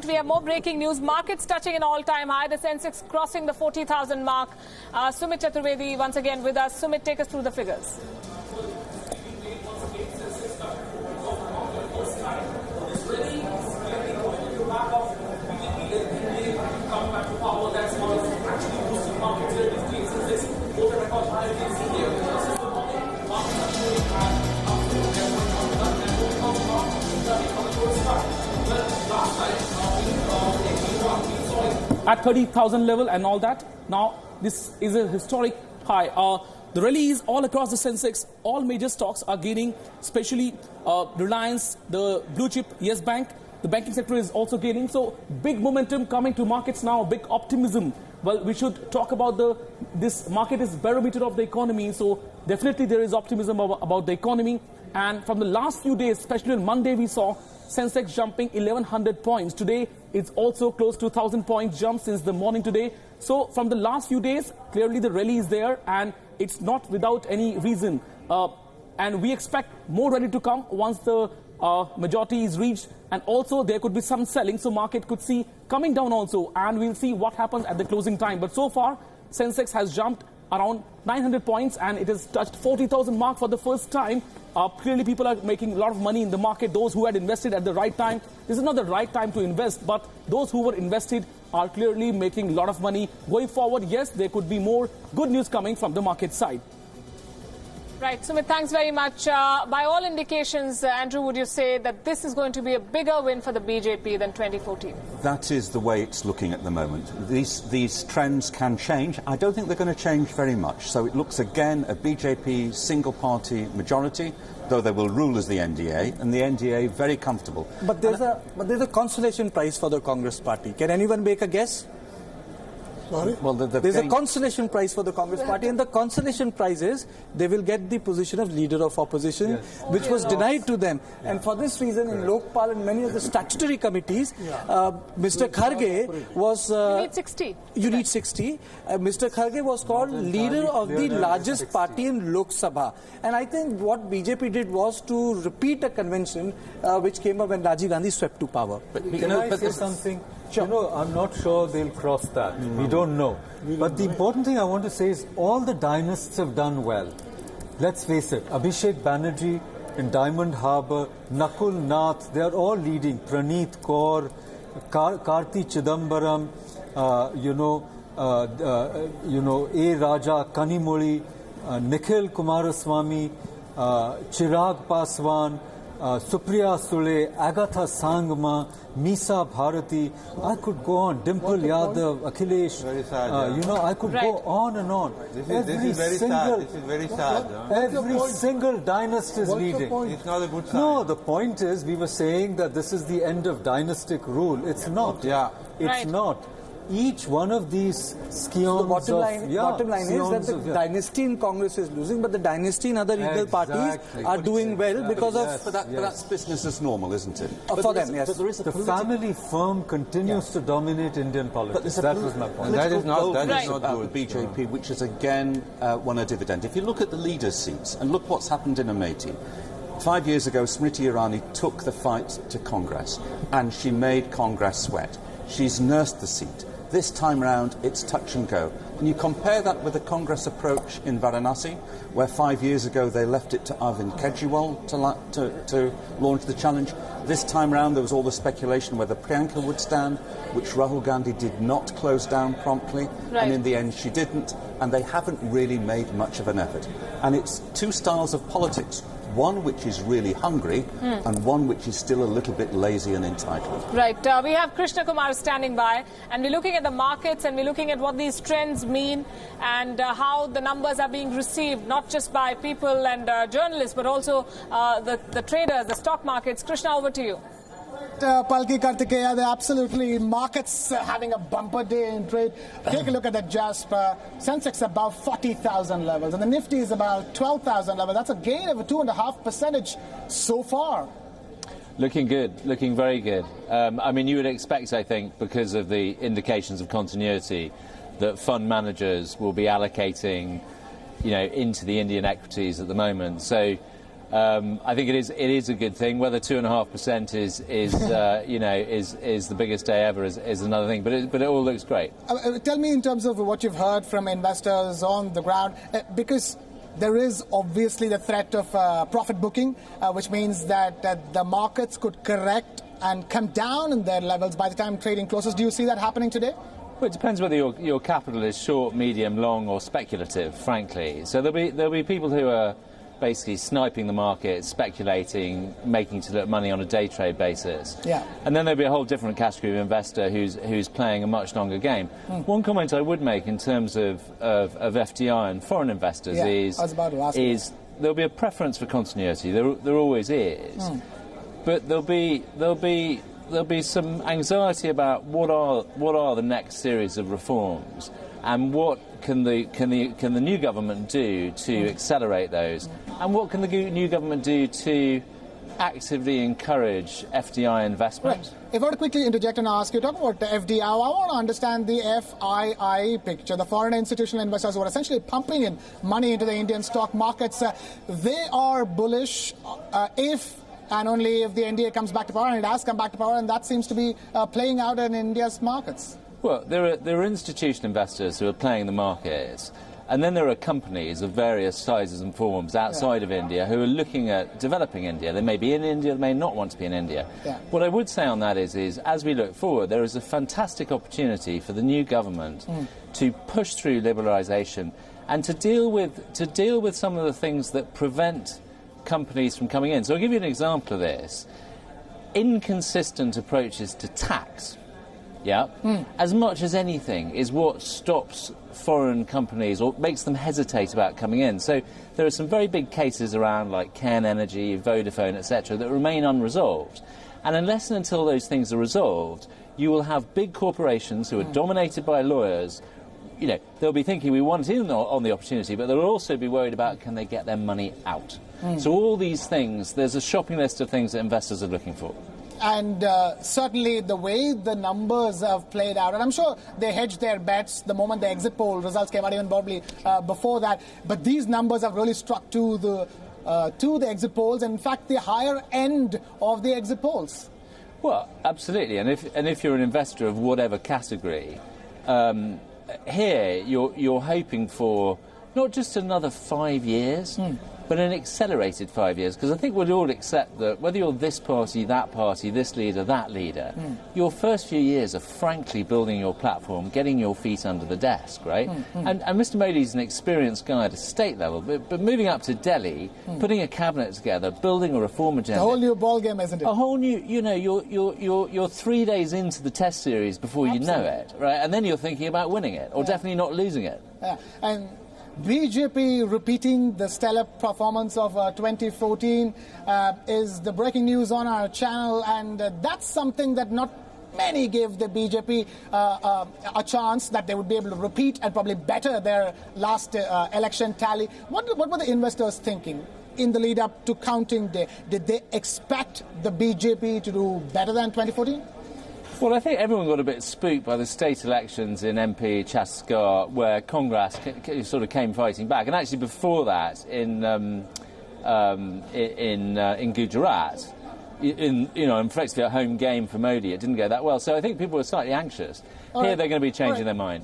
We have more breaking news. Markets touching an all-time high. The Sensex crossing the 40,000 mark. Sumit Chaturvedi once again with us. Sumit, take us through the figures. At 30,000 level and all that. Now, this is a historic high. The rally is all across the Sensex. All major stocks are gaining, especially Reliance, the blue chip, Yes Bank. The banking sector is also gaining. So, big momentum coming to markets now, big optimism. Well, we should talk about this market is barometer of the economy. So, definitely there is optimism about the economy. And from the last few days, especially on Monday, we saw Sensex jumping 1,100 points. Today, it's also close to 1,000 points jump since the morning today. So from the last few days, clearly the rally is there and it's not without any reason. And we expect more rally to come once the majority is reached. And also there could be some selling, so market could see coming down also. And we'll see what happens at the closing time. But so far, Sensex has jumped around 900 points and it has touched 40,000 mark for the first time. Clearly, people are making a lot of money in the market. Those who had invested at the right time, this is not the right time to invest, but those who were invested are clearly making a lot of money. Going forward, yes, there could be more good news coming from the market side. Right, Sumit, thanks very much. By all indications, Andrew, would you say that this is going to be a bigger win for the BJP than 2014? That is the way it's looking at the moment. These trends can change. I don't think they're going to change very much. So it looks again a BJP single-party majority, though they will rule as the NDA, and the NDA very comfortable. But there's a consolation prize for the Congress party. Can anyone make a guess? Well, there's a consolation prize for the Congress party, and the consolation prize is they will get the position of leader of opposition, which was denied to them. And for this reason, in Lokpal and many of the statutory committees, Mr. Kharge was... you need 60. You need 60. Mr. Kharge was called leader of the largest party in Lok Sabha. And I think what BJP did was to repeat a convention which came up when Rajiv Gandhi swept to power. But can I say something? Sure. You know, I'm not sure they'll cross that. We don't know. But the important thing I want to say is all the dynasts have done well. Let's face it, Abhishek Banerjee in Diamond Harbour, Nakul Nath, they are all leading. Praneeth Kaur, Karti Chidambaram, A. Raja, Kanimoli, Nikhil Kumaraswamy, Chirag Paswan, Supriya Sule, Agatha Sangma, Misa Bharati, I could go on, Dimple Yadav, Akhilesh, I could go on and on. This is very sad. Every single dynasty is leading. It's not a good sign. No, the point is, we were saying that this is the end of dynastic rule. It's not. Yeah. It's not. Each one of these scions the bottom line is that the dynasty in Congress is losing, but the dynasty in other legal parties are doing well because of... But that's business as normal, isn't it? For them, yes. But there is the family firm continues to dominate Indian politics. That was my point. That is not good. The BJP, which has again won a dividend. If you look at the leaders' seats and look what's happened in Amethi, 5 years ago, Smriti Irani took the fight to Congress and she made Congress sweat. She's nursed the seat. This time round, it's touch and go. And you compare that with the Congress approach in Varanasi, where 5 years ago they left it to Arvind Kejriwal to launch the challenge. This time round, there was all the speculation whether Priyanka would stand, which Rahul Gandhi did not close down promptly. Right. And in the end, she didn't. And they haven't really made much of an effort. And it's two styles of politics. One which is really hungry and one which is still a little bit lazy and entitled. Right. We have Krishna Kumar standing by and we're looking at the markets and we're looking at what these trends mean and how the numbers are being received, not just by people and journalists, but also the traders, the stock markets. Krishna, over to you. Palki Kartikeya, they're absolutely markets having a bumper day in trade. Take a look at the JASP. Sensex above 40,000 levels, and the Nifty is about 12,000 levels. That's a gain of 2.5% so far. Looking good, looking very good. I mean, you would expect, I think, because of the indications of continuity, that fund managers will be allocating, into the Indian equities at the moment. So I think it is a good thing. Whether 2.5% is the biggest day ever is another thing. But it all looks great. Tell me in terms of what you've heard from investors on the ground, because there is obviously the threat of profit booking, which means that the markets could correct and come down in their levels by the time trading closes. Do you see that happening today? Well, it depends whether your capital is short, medium, long, or speculative. Frankly, so there'll be people who are basically sniping the market, speculating, making to look money on a day trade basis. Yeah. And then there'll be a whole different category of investor who's playing a much longer game. One comment I would make in terms of FDI and foreign investors is there'll be a preference for continuity. There always is. But there'll be some anxiety about what are the next series of reforms, and what can the new government do to accelerate those, and what can the new government do to actively encourage FDI investment? Right. If I were to quickly interject and ask you, talk about the FDI, I want to understand the FII picture, the foreign institutional investors who are essentially pumping in money into the Indian stock markets. They are bullish if and only if the NDA comes back to power, and it has come back to power, and that seems to be playing out in India's markets. Well, there are institutional investors who are playing the markets, and then there are companies of various sizes and forms outside of India who are looking at developing India. They may be in India, they may not want to be in India. Yeah. What I would say on that is as we look forward, there is a fantastic opportunity for the new government to push through liberalisation and to deal with some of the things that prevent companies from coming in. So I'll give you an example of this. Inconsistent approaches to tax, as much as anything, is what stops foreign companies or makes them hesitate about coming in. So there are some very big cases around like Cairn Energy, Vodafone, etc., that remain unresolved. And unless and until those things are resolved, you will have big corporations who are dominated by lawyers. They'll be thinking we want in on the opportunity, but they'll also be worried about can they get their money out. So all these things, there's a shopping list of things that investors are looking for. And certainly the way the numbers have played out, and I'm sure they hedged their bets the moment the exit poll results came out, even probably before that, but these numbers have really struck to the exit polls, and in fact the higher end of the exit polls. Well, absolutely, and if you're an investor of whatever category, here you're hoping for not just another 5 years, but an accelerated 5 years, because I think we'd all accept that whether you're this party, this leader, that leader, your first few years are frankly building your platform, getting your feet under the desk, right? And Mr. Modi's an experienced guy at a state level, but moving up to Delhi, putting a cabinet together, building a reform agenda. A whole new ballgame, isn't it? A whole new, you're 3 days into the test series before you know it, right? And then you're thinking about winning it, or definitely not losing it. Yeah. And BJP repeating the stellar performance of 2014 is the breaking news on our channel, and that's something that not many give the BJP a chance that they would be able to repeat and probably better their last election tally. What were the investors thinking in the lead up to counting day? Did they expect the BJP to do better than 2014? Well, I think everyone got a bit spooked by the state elections in MP Chhattisgarh, where Congress sort of came fighting back, and actually before that in Gujarat, in effectively a home game for Modi, it didn't go that well. So I think people were slightly anxious. Here they're going to be changing their mind.